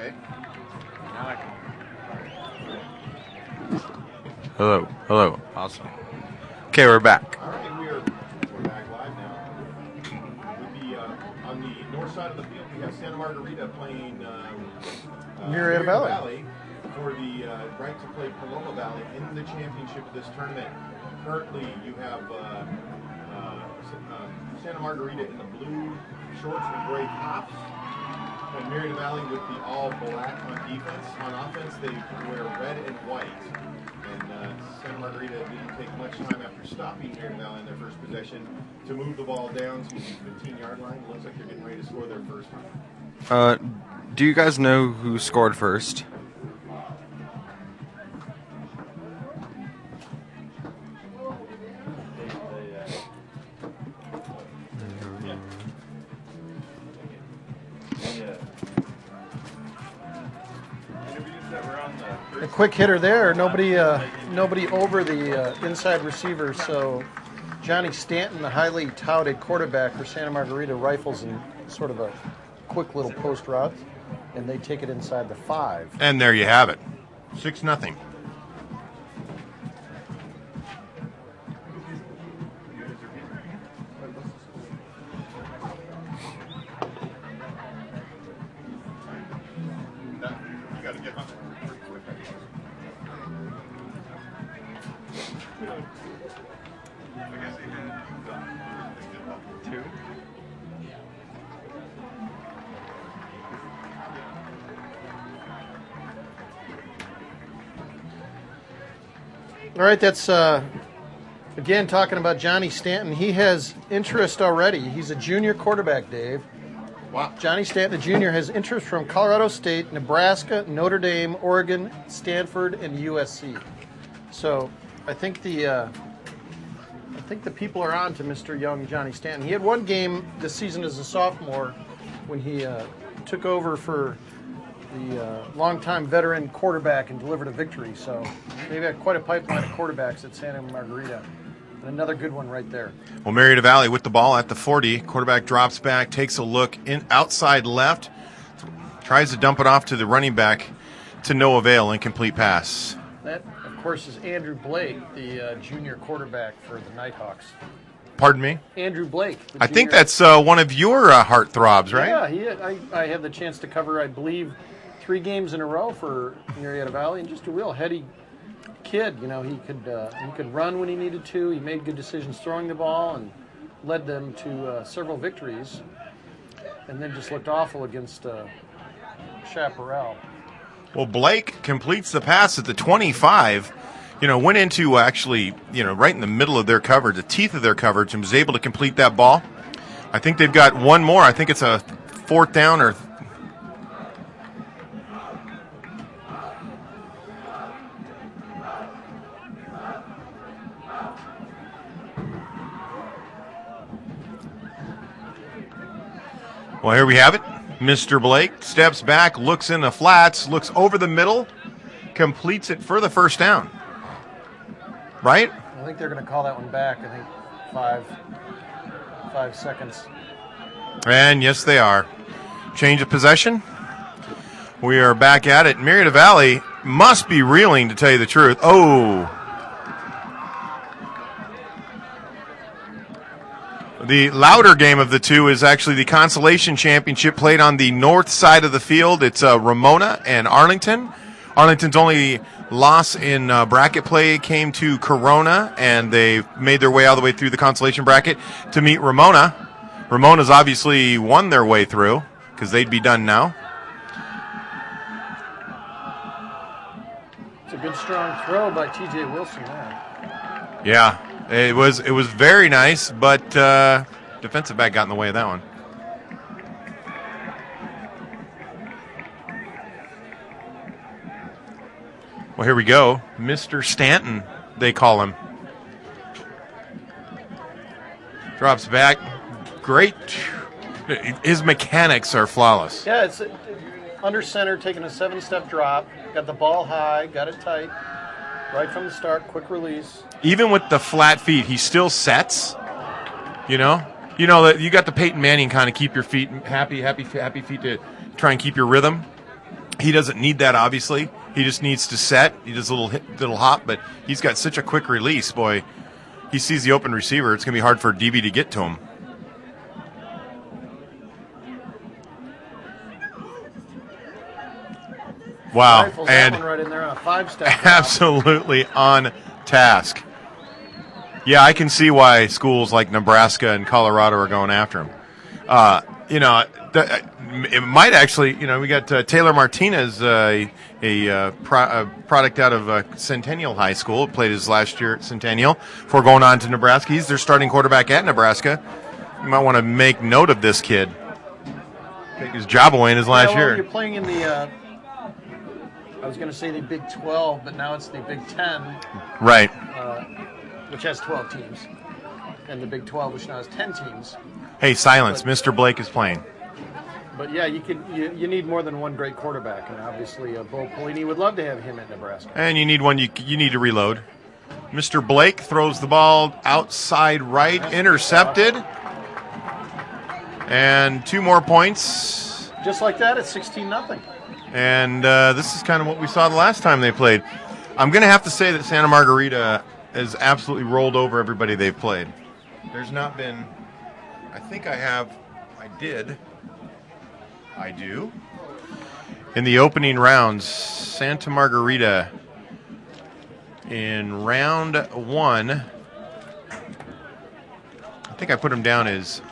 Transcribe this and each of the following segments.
Okay. Now I can. Hello. Hello. Awesome. Okay, we're back. All right, we're back live now. On the north side of the field, we have Santa Margarita playing Margarita-Valley. Valley for the right to play Paloma Valley in the championship of this tournament. Currently, you have Santa Margarita in the blue shorts and gray tops, and Margarita Valley with the all black on defense. On offense, they wear red and white. And Santa Margarita didn't take much time after stopping Margarita Valley in their first possession to move the ball down to the 15-yard line. It looks like they're getting ready to score their first one. Do you guys know who scored first? A quick hitter there. Nobody over the inside receiver. So Johnny Stanton, the highly touted quarterback for Santa Margarita, rifles in sort of a quick little post route, and they take it inside the 5. And there you have it, 6-0. All right, that's, again, talking about Johnny Stanton. He has interest already. He's a junior quarterback, Dave. Wow. Johnny Stanton, the junior, has interest from Colorado State, Nebraska, Notre Dame, Oregon, Stanford, and USC. So I think the people are on to Mr. Young Johnny Stanton. He had one game this season as a sophomore when he took over for the longtime veteran quarterback and delivered a victory. So they've got quite a pipeline of quarterbacks at Santa Margarita. And another good one right there. Well, Margarita Valley with the ball at the 40. Quarterback drops back, takes a look in outside left, tries to dump it off to the running back to no avail. Incomplete pass. That, of course, is Andrew Blake, the junior quarterback for the Nighthawks. Pardon me? Andrew Blake. I think that's one of your heartthrobs, right? Yeah, I had the chance to cover, I believe, 3 games in a row for Margarita Valley, and just a real heady kid. You know, he could run when he needed to. He made good decisions throwing the ball and led them to several victories, and then just looked awful against Chaparral. Well, Blake completes the pass at the 25. You know, went into actually, right in the middle of their coverage, the teeth of their coverage, and was able to complete that ball. I think they've got one more. I think it's a 4th down or. Well, here we have it. Mr. Blake steps back, looks in the flats, looks over the middle, completes it for the first down. Right? I think they're going to call that one back. I think 5 seconds. And yes, they are. Change of possession. We are back at it. Margarita Valley must be reeling, to tell you the truth. Oh. The louder game of the two is actually the Consolation Championship played on the north side of the field. It's Ramona and Arlington. Arlington's only loss in bracket play came to Corona, and they made their way all the way through the consolation bracket to meet Ramona. Ramona's obviously won their way through because they'd be done now. It's a good strong throw by T.J. Wilson there. Yeah, it was very nice, but defensive back got in the way of that one. Well, here we go. Mr. Stanton, they call him. Drops back. Great. His mechanics are flawless. Yeah, it's under center, taking a 7-step drop. Got the ball high, got it tight. Right from the start, quick release. Even with the flat feet, he still sets. You know that you got the Peyton Manning kind of keep your feet happy feet to try and keep your rhythm. He doesn't need that, obviously. He just needs to set. He does a little hop, but he's got such a quick release. Boy, he sees the open receiver. It's going to be hard for DB to get to him. Wow. Rifles And that one right in there on a 5-step. absolutely on task. Yeah, I can see why schools like Nebraska and Colorado are going after him. It might actually, we got Taylor Martinez, a product out of Centennial High School, played his last year at Centennial before going on to Nebraska. He's their starting quarterback at Nebraska. You might want to make note of this kid. Take his job away in his last year. You're playing in the, I was going to say the Big 12, but now it's the Big 10. Right. Which has 12 teams. And the Big 12, which now has 10 teams. Hey, silence. Mr. Blake is playing. But yeah, you need more than one great quarterback, and obviously Bo Pelini would love to have him at Nebraska. And you need one. You need to reload. Mr. Blake throws the ball outside right, intercepted, and 2 more points. Just like that, it's 16-0. And this is kind of what we saw the last time they played. I'm going to have to say that Santa Margarita has absolutely rolled over everybody they've played. There's not been. I do. In the opening rounds, Santa Margarita in round 1, I think I put them down as,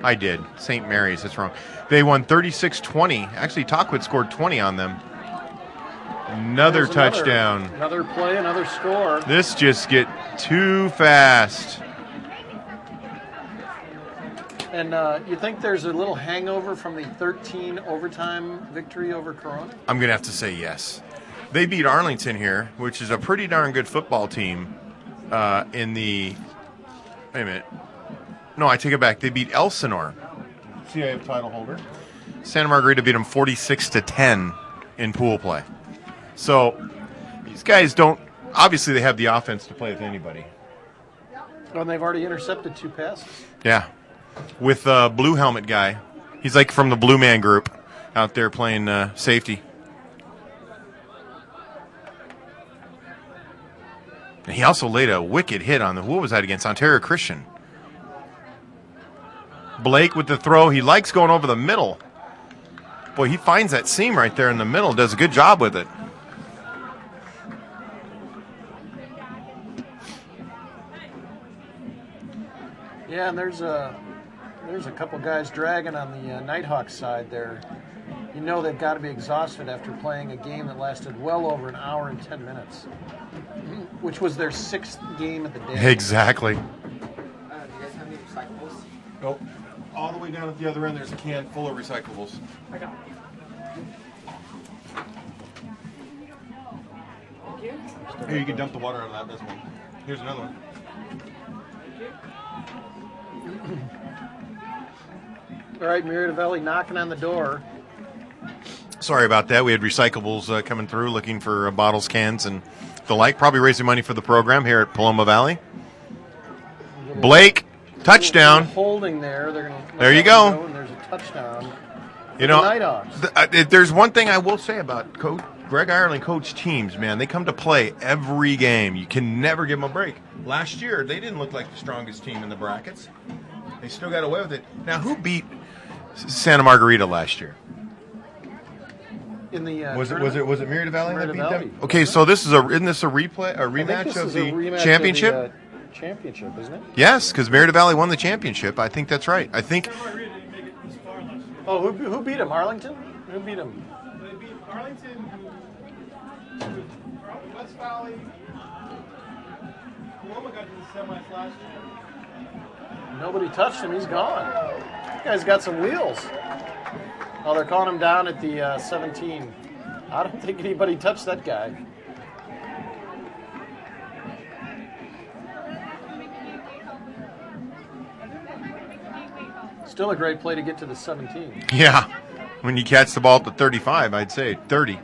I did, St. Mary's, that's wrong. They won 36-20. Actually, Talquid scored 20 on them. Another touchdown. Another play, another score. This just get too fast. And you think there's a little hangover from the 13 overtime victory over Corona? I'm going to have to say yes. They beat Arlington here, which is a pretty darn good football team in the... Wait a minute. No, I take it back. They beat Elsinore, CIF title holder. Santa Margarita beat them 46-10 in pool play. So these guys don't... Obviously, they have the offense to play with anybody. Oh, and they've already intercepted 2 passes. Yeah. With a blue helmet guy. He's like from the Blue Man group out there playing safety. And he also laid a wicked hit on what was that against? Ontario Christian. Blake with the throw. He likes going over the middle. Boy, he finds that seam right there in the middle. Does a good job with it. Yeah, and there's a couple guys dragging on the Nighthawks side there. You know they've got to be exhausted after playing a game that lasted well over an hour and 10 minutes, which was their 6th game of the day. Exactly. Do you guys have any recyclables? Nope. All the way down at the other end, there's a can full of recyclables. I got Here, you can dump the water out of that. That's one. Here's another one. All right, Margarita Valley knocking on the door. Sorry about that. We had recyclables coming through looking for bottles, cans, and the like. Probably raising money for the program here at Paloma Valley. Blake, touchdown. Holding there. They're gonna there you go. And there's a touchdown. You know, Nighthawks. There's one thing I will say about Coach Greg Ireland coach teams, man. They come to play every game. You can never give them a break. Last year, they didn't look like the strongest team in the brackets. They still got away with it. Now, who beat Santa Margarita last year? In the was it Margarita Valley that beat them? Valley. Okay, so isn't this a rematch of the championship? Championship, isn't it? Yes, because Margarita Valley won the championship. I think that's right. I think. Oh, who beat him? Arlington? Who beat him? They beat Arlington, West Valley. Paloma got to the semis last year. Nobody touched him. He's gone. That guy's got some wheels. Oh, they're calling him down at the 17. I don't think anybody touched that guy. Still a great play to get to the 17. Yeah, when you catch the ball at the 35, I'd say 30.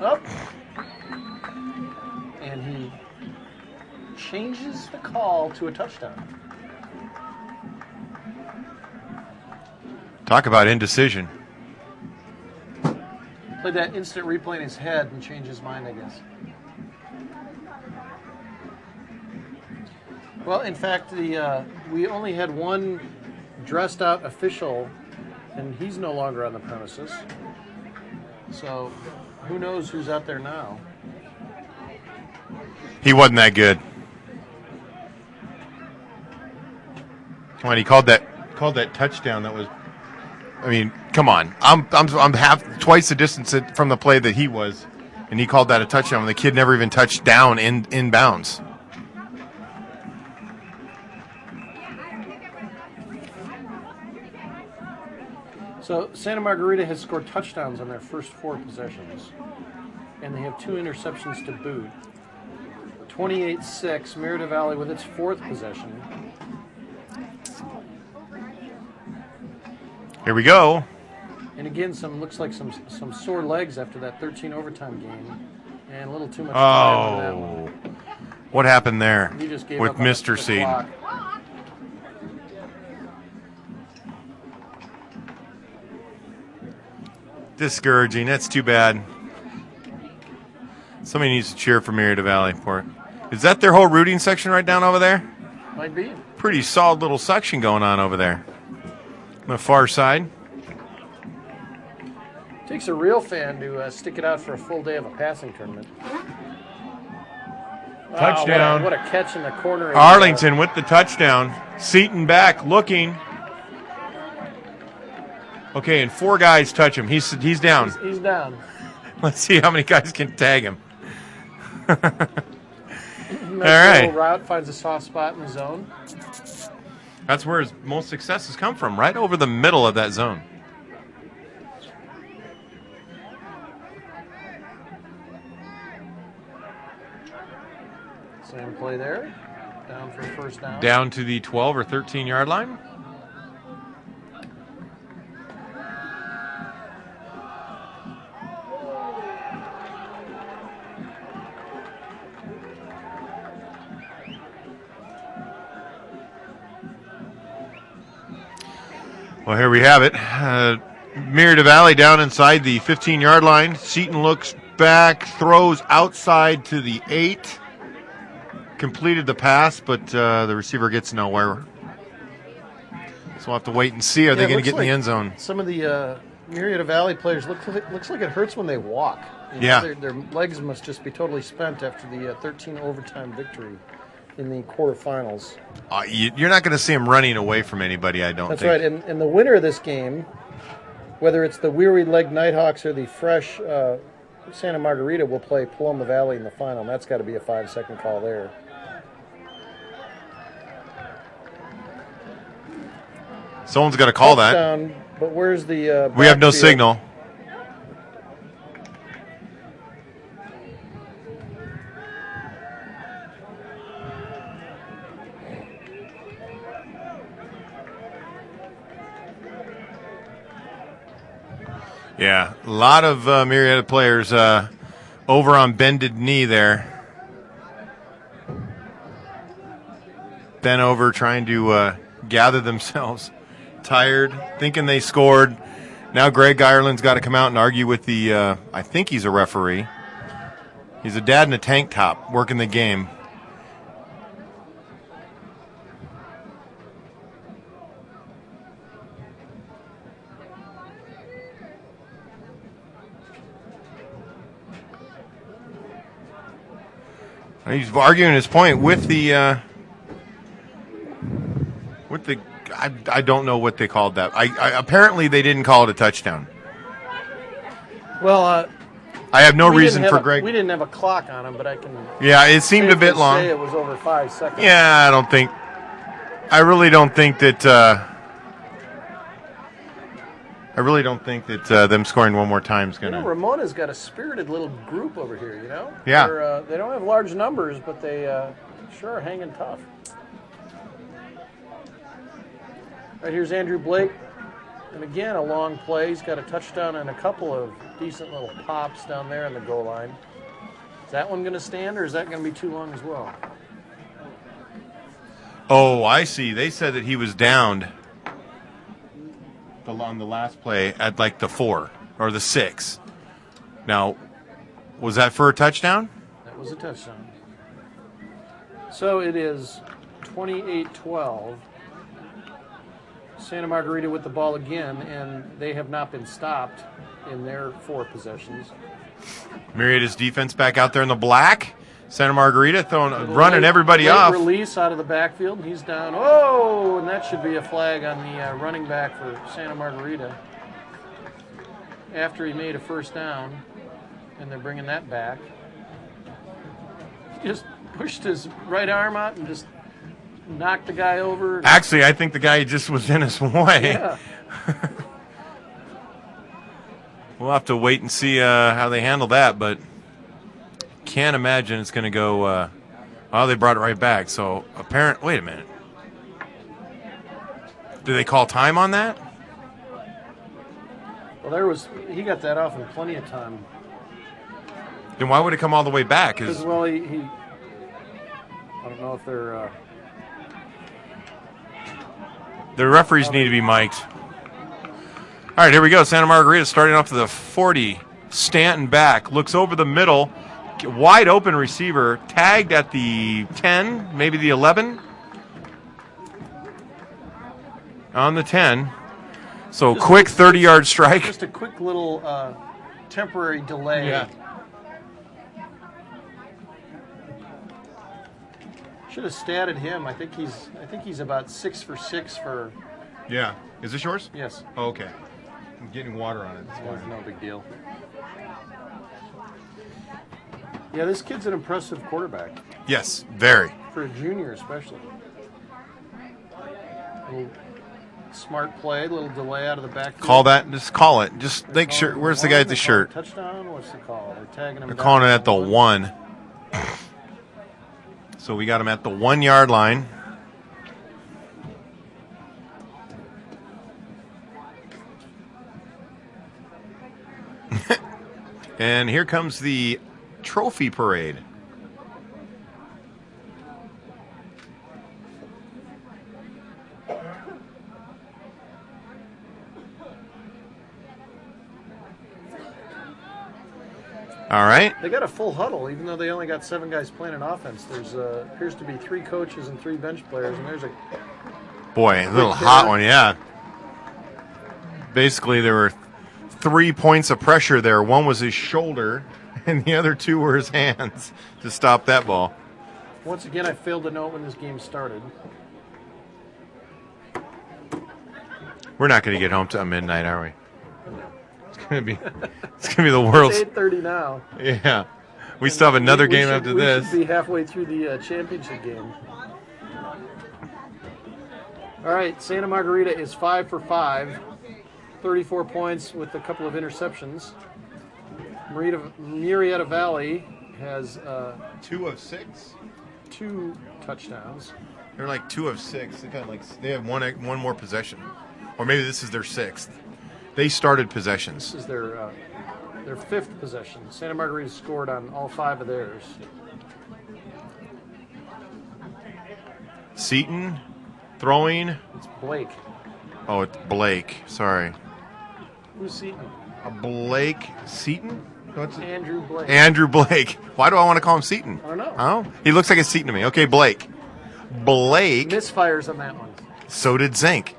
Up. And he changes the call to a touchdown. Talk about indecision. Played that instant replay in his head and changed his mind, I guess. Well, in fact, we only had one dressed-out official, and he's no longer on the premises. So, who knows who's out there now? He wasn't that good. When he called that touchdown, that was. I mean, come on. I'm twice the distance from the play that he was, and he called that a touchdown. When the kid never even touched down in bounds. So Santa Margarita has scored touchdowns on their first 4 possessions, and they have 2 interceptions to boot. 28-6, Margarita Valley with its 4th possession. Here we go. And again, looks like some sore legs after that 13 overtime game, and a little too much time on that one. What happened there He just gave with up on Mr. the Seed? clock. Discouraging. That's too bad. Somebody needs to cheer for Margarita Valley. Is that their whole rooting section right down over there? Might be. Pretty solid little section going on over there. On the far side. Takes a real fan to stick it out for a full day of a passing tournament. Touchdown. Wow, what a catch in the corner. Arlington with the touchdown. Seaton back, looking. Okay, and 4 guys touch him. He's down. He's down. Let's see how many guys can tag him. All right. Route finds a soft spot in the zone. That's where his most successes come from, right over the middle of that zone. Same play there. Down for first down. Down to the 12 or 13-yard line. Well, here we have it. Margarita Valley down inside the 15-yard line. Seaton looks back, throws outside to the 8. Completed the pass, but the receiver gets nowhere. So we'll have to wait and see. Are they going to get in the end zone? Some of the Margarita Valley players looks like it hurts when they walk. You know, Yeah. their legs must just be totally spent after the 13 overtime victory in the quarterfinals. You're not going to see them running away from anybody, I don't That's think. right. And the winner of this game, whether it's the weary-legged Nighthawks or the fresh Santa Margarita, will play Paloma Valley in the final. And that's got to be a 5-second call there. Someone's going to call that. Touchdown, but where's the We have no backfield? signal. Yeah, a lot of Margarita players over on bended knee there. Bent over trying to gather themselves. Tired, thinking they scored. Now Greg Ireland's got to come out and argue with the, I think he's a referee. He's a dad in a tank top working the game. He's arguing his point with the I don't know what they called that. I apparently they didn't call it a touchdown. Well, I have no reason for Greg. We didn't have a clock on him, but I can. Yeah, it seemed a bit safely long. say it was over 5 seconds. Yeah, I really don't think that them scoring one more time is going to. Ramona's got a spirited little group over here, you know? Yeah. They don't have large numbers, but they sure are hanging tough. Right, here's Andrew Blake. And again, a long play. He's got a touchdown and a couple of decent little pops down there in the goal line. Is that one going to stand, or is that going to be too long as well? Oh, I see. They said that he was downed on the last play at like the 4 or the 6. Now, was that for a touchdown? That was a touchdown. So it is 28-12. Santa Margarita with the ball again, and they have not been stopped in their 4 possessions. Murrieta's defense back out there in the black. Santa Margarita running everybody off. Release out of the backfield, and he's down. Oh, and that should be a flag on the running back for Santa Margarita. After he made a first down, and they're bringing that back. He just pushed his right arm out and just knocked the guy over. Actually, I think the guy just was in his way. Yeah. We'll have to wait and see how they handle that, but can't imagine it's going to go. Oh, they brought it right back. So wait a minute. Did they call time on that? Well, he got that off in plenty of time. Then why would it come all the way back? Because, well, I don't know if they're... The referees need to be mic'd. All right, here we go. Santa Margarita starting off to the 40. Stanton back. Looks over the middle. Wide open receiver. Tagged at the 10, maybe the 11. On the 10. So just quick 30-yard strike. Just a quick little temporary delay. Yeah. Should have statted him. I think he's about 6 for 6 for. Yeah. Is this yours? Yes. Oh, okay. I'm getting water on it. That's no big deal. Yeah, this kid's an impressive quarterback. Yes, very. For a junior, especially. Little smart play, little delay out of the backfield. Call that. Just call it. Just make sure. Where's the guy at the shirt? Touchdown. What's the call? They're tagging him. They're calling it at the 1. So we got him at the 1 yard line. And here comes the trophy parade. All right. They got a full huddle, even though they only got 7 guys playing an offense. There's appears to be 3 coaches and 3 bench players, and there's a boy, a little hot one, yeah. Basically, there were 3 points of pressure there. One was his shoulder, and the other 2 were his hands to stop that ball. Once again, I failed to note when this game started. We're not going to get home till midnight, are we? It's gonna be the world's. It's 8:30 now. Yeah, we still have another game after this. We should be halfway through the championship game. All right, Santa Margarita is 5 for 5, 34 points with a couple of interceptions. Margarita-Murrieta Valley has 2 of 6, 2 touchdowns. They're like 2 of 6. They have one more possession, or maybe this is their 6th. They started possessions. This is their 5th possession. Santa Margarita scored on all 5 of theirs. Seaton throwing. It's Blake. Oh, it's Blake. Sorry. Who's Seaton? Blake Seaton? Andrew Blake. Andrew Blake. Why do I want to call him Seaton? I don't know. Oh, he looks like a Seaton to me. Okay, Blake. Blake. Misfires on that one. So did Zink.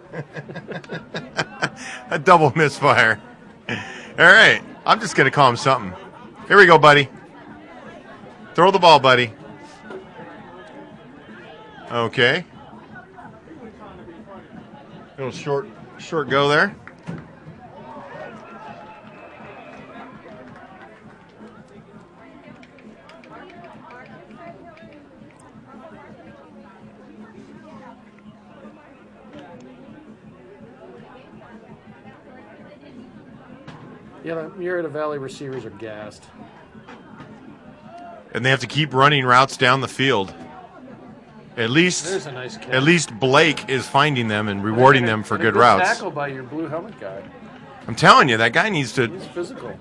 A double misfire. All right. I'm just going to call him something. Here we go, buddy. Throw the ball, buddy. Okay. Little short go there. Yeah, the Margarita Valley receivers are gassed. And they have to keep running routes down the field. At least, there's a nice catch. At least Blake is finding them and rewarding them for good routes. Tackle by your blue helmet guy. I'm telling you, that guy needs to. He's physical.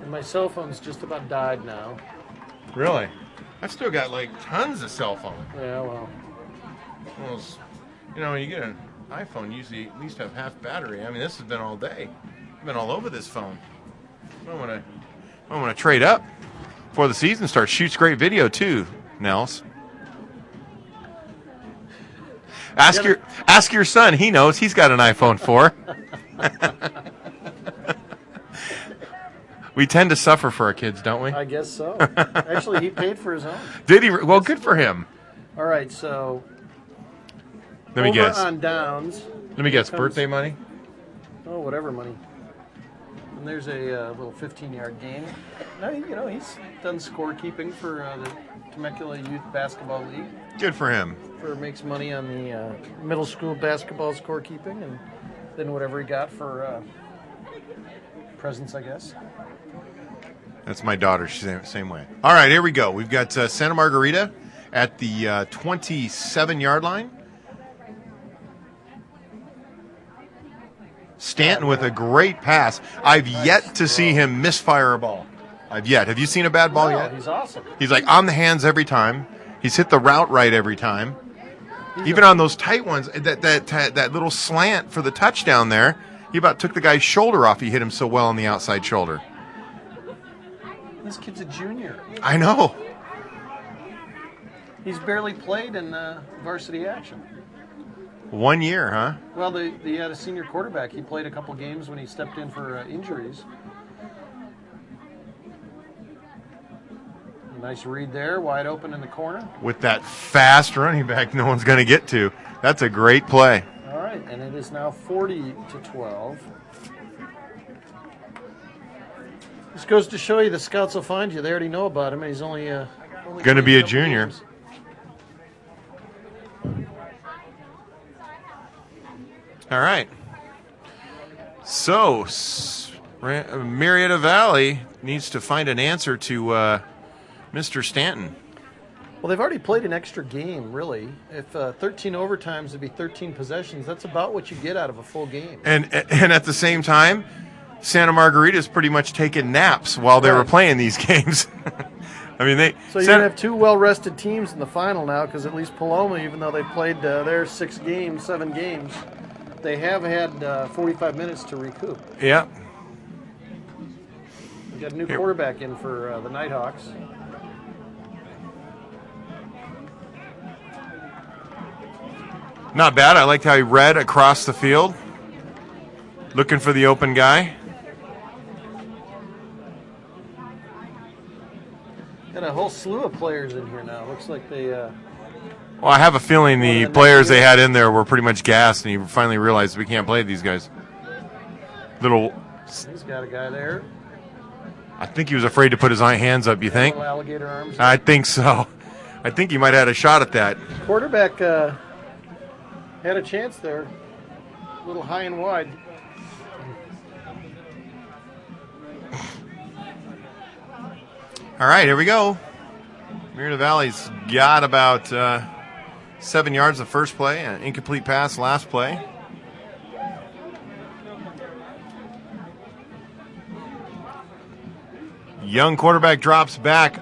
And my cell phone's just about died now. Really? I've still got like tons of cell phone. Yeah, well. Well, you know, you get an iPhone, usually at least have half battery. I mean, this has been all day. I've been all over this phone. I want to trade up before the season starts. Shoots great video too, Nels. Ask your son. He knows. He's got an iPhone 4. We tend to suffer for our kids, don't we? I guess so. Actually, he paid for his own. Did he? Well, good for him. All right, so Let me guess. on downs. Let me guess. Birthday money? Oh, whatever money. And there's a little 15-yard gain. Now, he's done scorekeeping for the Temecula Youth Basketball League. Good for him. Makes money on the middle school basketball scorekeeping, and then whatever he got for presents, I guess. That's my daughter. She's the same way. All right, here we go. We've got Santa Margarita at the 27-yard line. Stanton with a great pass. I've yet to see him misfire a ball. I've yet. Have you seen a bad ball yet? He's awesome. He's like on the hands every time. He's hit the route right every time. Even on those tight ones, that little slant for the touchdown there, he about took the guy's shoulder off. He hit him so well on the outside shoulder. This kid's a junior. I know. He's barely played in varsity action. 1 year, huh? Well, they had a senior quarterback. He played a couple games when he stepped in for injuries. Nice read there, wide open in the corner. With that fast running back no one's going to get to. That's a great play. All right, and it is now 40-12. This goes to show you the scouts will find you. They already know about him, and he's only going to be a junior. Games. All right. So, Marietta Valley needs to find an answer to Mr. Stanton. Well, they've already played an extra game, really. If 13 overtimes would be 13 possessions, that's about what you get out of a full game. And at the same time, Santa Margarita's pretty much taking naps while they were playing these games. I mean, So you're going to have two well-rested teams in the final now, because at least Paloma, even though they played their 7 games, they have had 45 minutes to recoup. Yeah. We got a new quarterback in for the Nighthawks. Not bad. I liked how he read across the field, looking for the open guy. Got a whole slew of players in here now. Looks like they... Well, I have a feeling the players they had in there were pretty much gassed, and he finally realized we can't play these guys. He's got a guy there. I think he was afraid to put his hands up, you think? Little alligator arms. I think so. I think he might have had a shot at that. Quarterback had a chance there. A little high and wide. All right, here we go. Marietta Valley's got about 7 yards the first play, an incomplete pass last play. Young quarterback drops back,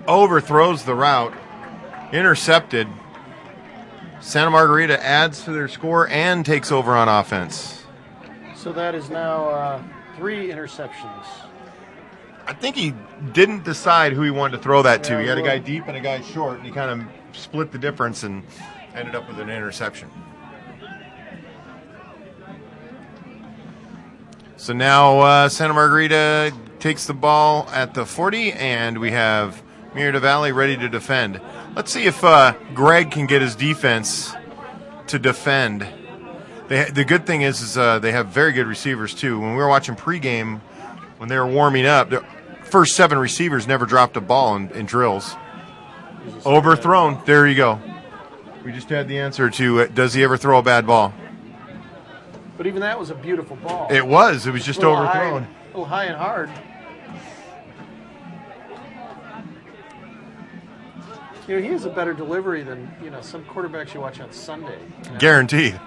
overthrows the route, intercepted. Santa Margarita adds to their score and takes over on offense. So that is now 3 interceptions. I think he didn't decide who he wanted to throw that to. He had a guy deep and a guy short, and he kind of split the difference and ended up with an interception. So now Santa Margarita takes the ball at the 40, and we have Marietta Valley ready to defend. Let's see if Greg can get his defense to defend. The good thing is they have very good receivers, too. When we were watching pregame, when they were warming up, the first 7 receivers never dropped a ball in drills. Overthrown. There you go. We just had the answer to does he ever throw a bad ball? But even that was a beautiful ball. It was. It was just overthrown. A little high and hard. He has a better delivery than some quarterbacks you watch on Sunday. Guaranteed.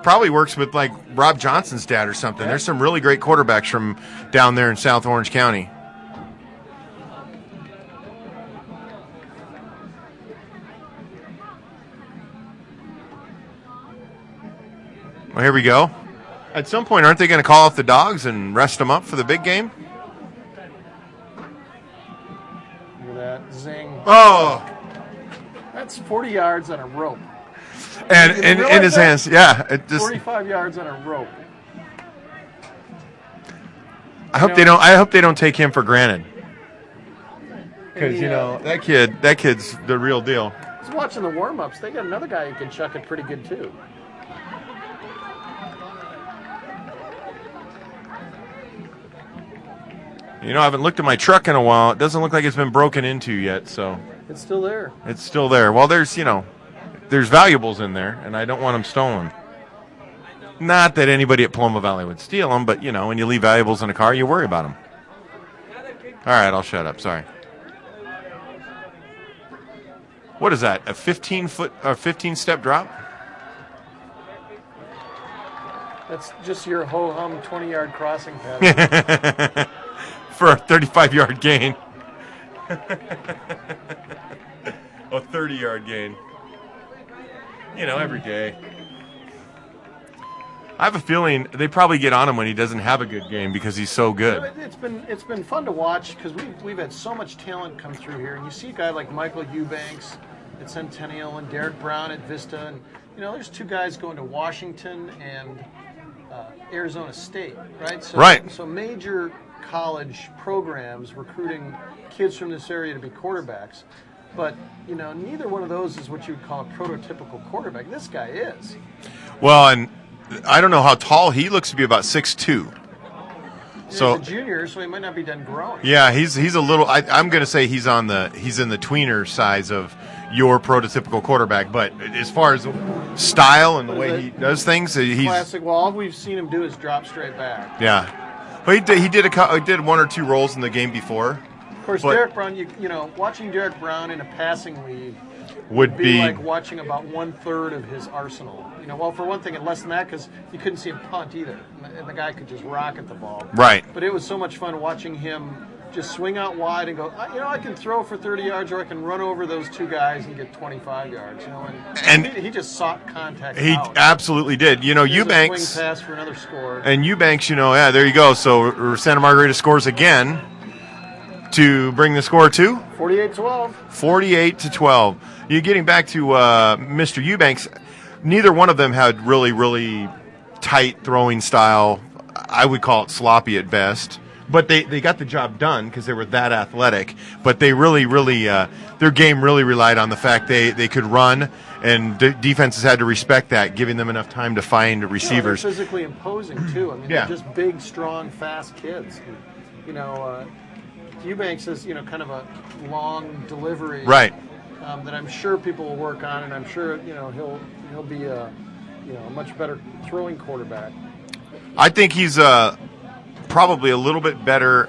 Probably works with like Rob Johnson's dad or something. Yeah. There's some really great quarterbacks from down there in South Orange County. Well, here we go. At some point, aren't they going to call off the dogs and rest them up for the big game? Look at that. Zing. Oh! That's 40 yards on a rope. And in his hands, yeah. It just, 45 yards on a rope. I hope they don't take him for granted. Because, that kid's the real deal. I was watching the warm-ups. They got another guy who can chuck it pretty good, too. I haven't looked at my truck in a while. It doesn't look like it's been broken into yet, so. It's still there. It's still there. Well, there's valuables in there, and I don't want them stolen. Not that anybody at Paloma Valley would steal them, but, when you leave valuables in a car, you worry about them. All right, I'll shut up. Sorry. What is that, a 15-step drop? That's just your ho-hum 20-yard crossing pattern. For a 35-yard gain. A 30-yard gain. Every day. I have a feeling they probably get on him when he doesn't have a good game because he's so good. It's been fun to watch because we've had so much talent come through here, and you see a guy like Michael Eubanks at Centennial and Derek Brown at Vista, and there's two guys going to Washington and Arizona State, right? So major college programs recruiting kids from this area to be quarterbacks. But, neither one of those is what you would call a prototypical quarterback. This guy is. Well, and I don't know how tall he looks to be, about 6'2". So he's a junior, so he might not be done growing. Yeah, he's a little. I'm going to say he's in the tweener size of your prototypical quarterback. But as far as style and the way he does things, he's classic. Well, all we've seen him do is drop straight back. Yeah, well, he did one or two rolls in the game before. Of course, Derek Brown. Watching Derek Brown in a passing league would be like watching about 1/3 of his arsenal. Well, for one thing, and less than that because you couldn't see him punt either, and the guy could just rocket the ball. Right. But it was so much fun watching him just swing out wide and go, I can throw for 30 yards or I can run over those two guys and get 25 yards. And he just sought contact. He absolutely did. Eubanks. A swing pass for another score. And Eubanks, there you go. So Santa Margarita scores again to bring the score to 48-12. 48-12. You're getting back to Mr. Eubanks. Neither one of them had really, really tight throwing style. I would call it sloppy at best. But they got the job done because they were that athletic. But they really, really, their game really relied on the fact they could run, and defenses had to respect that, giving them enough time to find receivers. They're physically imposing, too. They're just big, strong, fast kids. Eubanks is, kind of a long delivery. Right. That I'm sure people will work on, and I'm sure, he'll be a much better throwing quarterback. I think he's probably a little bit better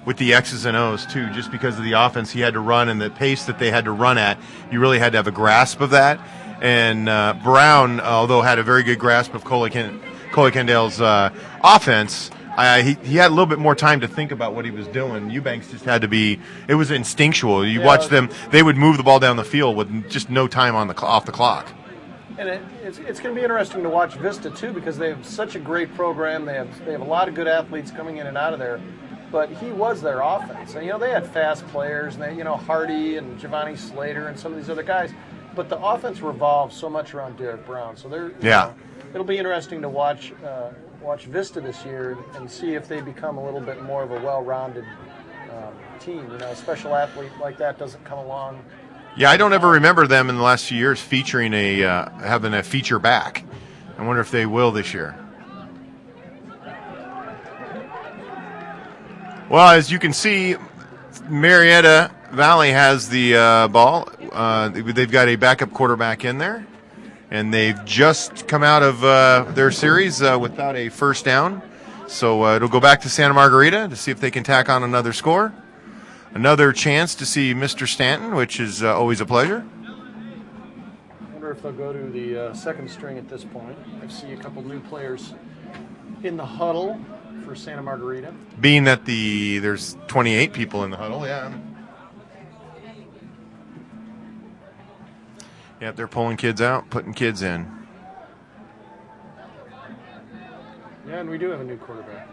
with the X's and O's, too, just because of the offense he had to run and the pace that they had to run at. You really had to have a grasp of that. And Brown, although had a very good grasp of Coley Kendall's offense, he had a little bit more time to think about what he was doing. Eubanks just had to be – it was instinctual. You watch them – they would move the ball down the field with just no time off the clock. And it's going to be interesting to watch Vista, too, because they have such a great program. They have a lot of good athletes coming in and out of there. But he was their offense. And, they had fast players, and Hardy and Giovanni Slater and some of these other guys. But the offense revolves so much around Derek Brown. So it'll be interesting to watch Vista this year and see if they become a little bit more of a well-rounded team. A special athlete like that doesn't come along. Yeah, I don't ever remember them in the last few years featuring having a feature back. I wonder if they will this year. Well, as you can see, Marietta Valley has the ball. They've got a backup quarterback in there, and they've just come out of their series without a first down. So it'll go back to Santa Margarita to see if they can tack on another score. Another chance to see Mr. Stanton, which is always a pleasure. I wonder if they'll go to the second string at this point. I see a couple new players in the huddle for Santa Margarita. Being that there's 28 people in the huddle, yeah. Yeah, they're pulling kids out, putting kids in. Yeah, and we do have a new quarterback.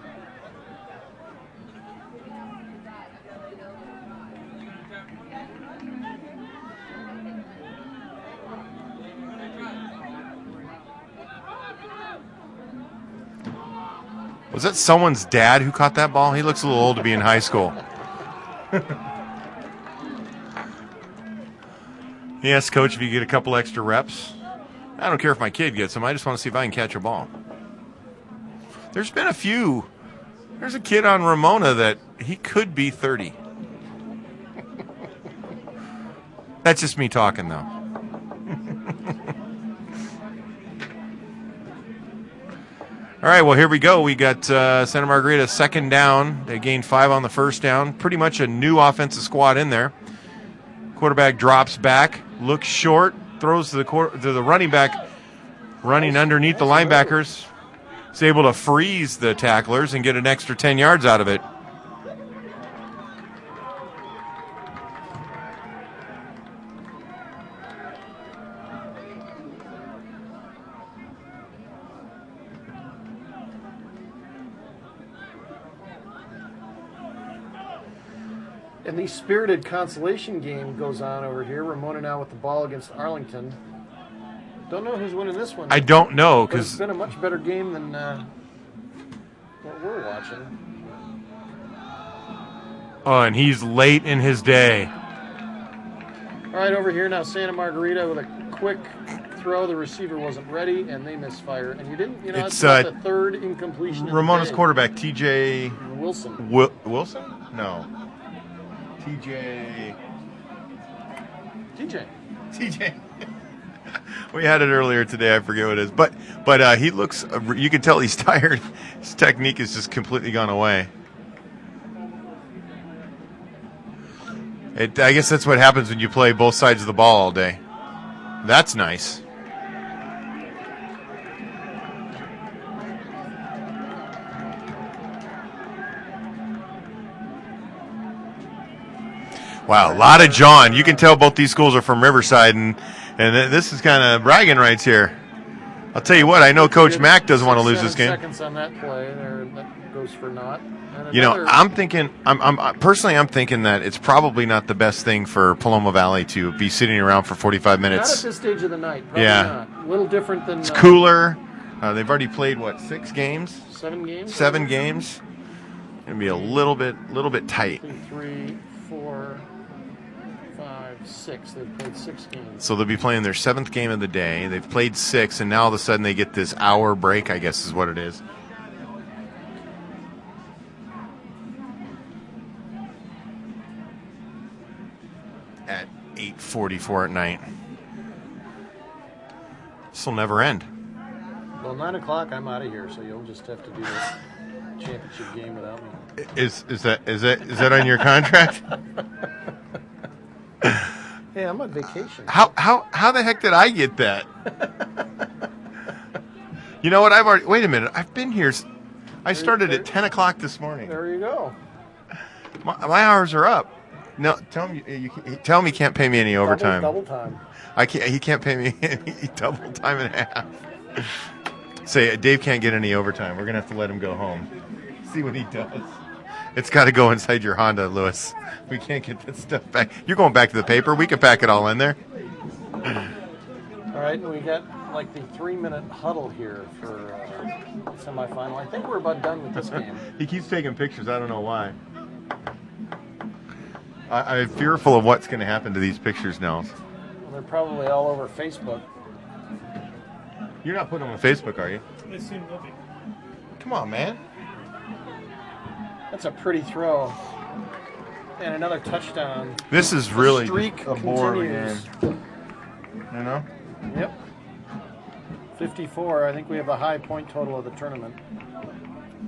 Was that someone's dad who caught that ball? He looks a little old to be in high school. He asked Coach if you get a couple extra reps. I don't care if my kid gets them. I just want to see if I can catch a ball. There's been a few. There's a kid on Ramona that he could be 30. That's just me talking, though. All right, well, here we go. We got Santa Margarita second down. They gained 5 on the first down. Pretty much a new offensive squad in there. Quarterback drops back, looks short, throws to the running back, running underneath the linebackers. Is able to freeze the tacklers and get an extra 10 yards out of it. And the spirited consolation game goes on over here. Ramona now with the ball against Arlington. Don't know who's winning this one. I don't know But it's because been a much better game than what we're watching. and he's late in his day. All right, over here now, Santa Margarita with a quick throw. The receiver wasn't ready, and they misfire. And you didn't, It's, it's not the third incompletion. Ramona's of the day. quarterback, T.J. Wilson. Wilson? No. TJ. We had it earlier today. I forget what it is, but he looks. You can tell he's tired. His technique has just completely gone away. I guess that's what happens when you play both sides of the ball all day. That's nice. Wow, a lot of John. You can tell both these schools are from Riverside, and this is kind of bragging rights here. I'll tell you what, I know Coach Mack doesn't want to lose this game. Seconds on that play there, that goes for naught. You know, I'm thinking that it's probably not the best thing for Paloma Valley to be sitting around for 45 minutes. Not at this stage of the night. Probably Yeah. not. A little different than. It's cooler. They've already played, 6 games? 7 games? 7 games. It'll be a little bit tight. 3, 4, 5, 6. They've played 6 games. So they'll be playing their 7th game of the day. They've played 6, and now all of a sudden they get this hour break, I guess is what it is. At 8:44 at night. This will never end. Well, 9 o'clock, I'm out of here, so you'll just have to do this championship game without me. Is that on your contract? Hey, I'm on vacation. How the heck did I get that? You know what? Wait a minute. I've been here. I started at 10 o'clock this morning. There you go. My hours are up. No, tell him you can't pay me any overtime. Double time. He can't pay me any double time and a half. Say Dave can't get any overtime. We're gonna have to let him go home. See what he does. It's got to go inside your Honda, Lewis. We can't get that stuff back. You're going back to the paper. We can pack it all in there. All right, and we got like the 3-minute huddle here for semifinal. I think we're about done with this game. He keeps taking pictures. I don't know why. I'm fearful of what's going to happen to these pictures now. Well, they're probably all over Facebook. You're not putting them on Facebook, are you? They soon will be. Come on, man. That's a pretty throw. And another touchdown. This is really streak a boring continues. game. You know? Yep. 54. I think we have a high point total of the tournament.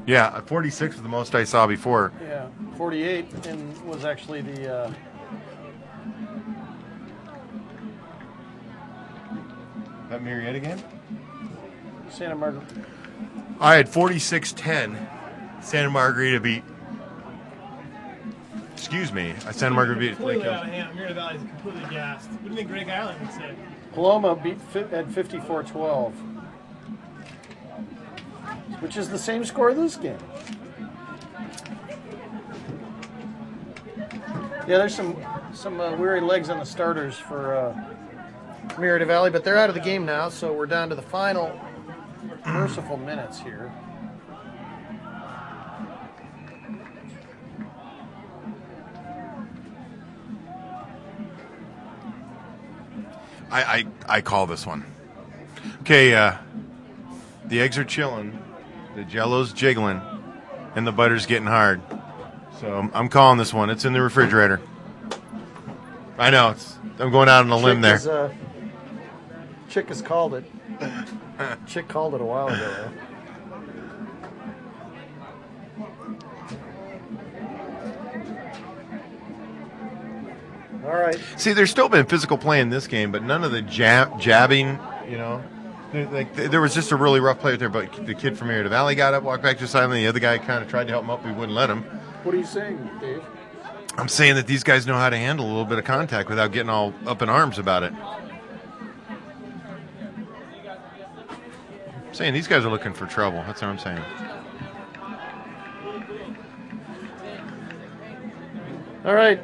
Yeah, 46 was the most I saw before. Yeah, 48 and was actually the. That Murrieta game? Santa Margarita. I had 46-10. Santa Margarita beat. Excuse me. Santa Margarita beat. Completely out of hand. Margarita Valley is completely gassed. What do you think Greg Island would say? Paloma beat at 54-12. So which is the same score of this game. Yeah, there's some weary legs on the starters for Margarita Valley, but they're out of the game now, so we're down to the final merciful minutes here. I call this one. Okay, the eggs are chilling, the jello's jiggling, and the butter's getting hard. So I'm calling this one. It's in the refrigerator. I know. I'm going out on a limb there. Chick has called it. Chick called it a while ago. All right. See, there's still been physical play in this game, but none of the jabbing, you know. There was just a really rough play there, but the kid from Margarita Valley got up, walked back to the sideline. The other guy kind of tried to help him up, but he wouldn't let him. What are you saying, Dave? I'm saying that these guys know how to handle a little bit of contact without getting all up in arms about it. I'm saying these guys are looking for trouble. That's what I'm saying. All right.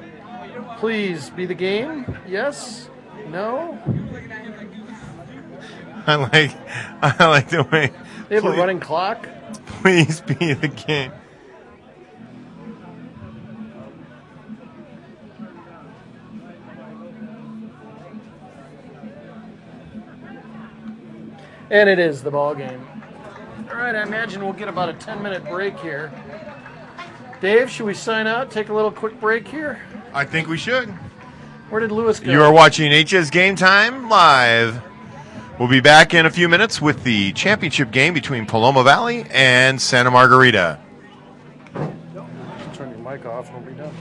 Please be the game. Yes? No? I like the way. They have a running clock. Please be the game. And it is the ball game. All right, I imagine we'll get about a 10-minute break here. Dave, should we sign out, take a little quick break here? I think we should. Where did Lewis go? You are watching HS Game Time live. We'll be back in a few minutes with the championship game between Paloma Valley and Santa Margarita. Turn your mic off and we'll be done.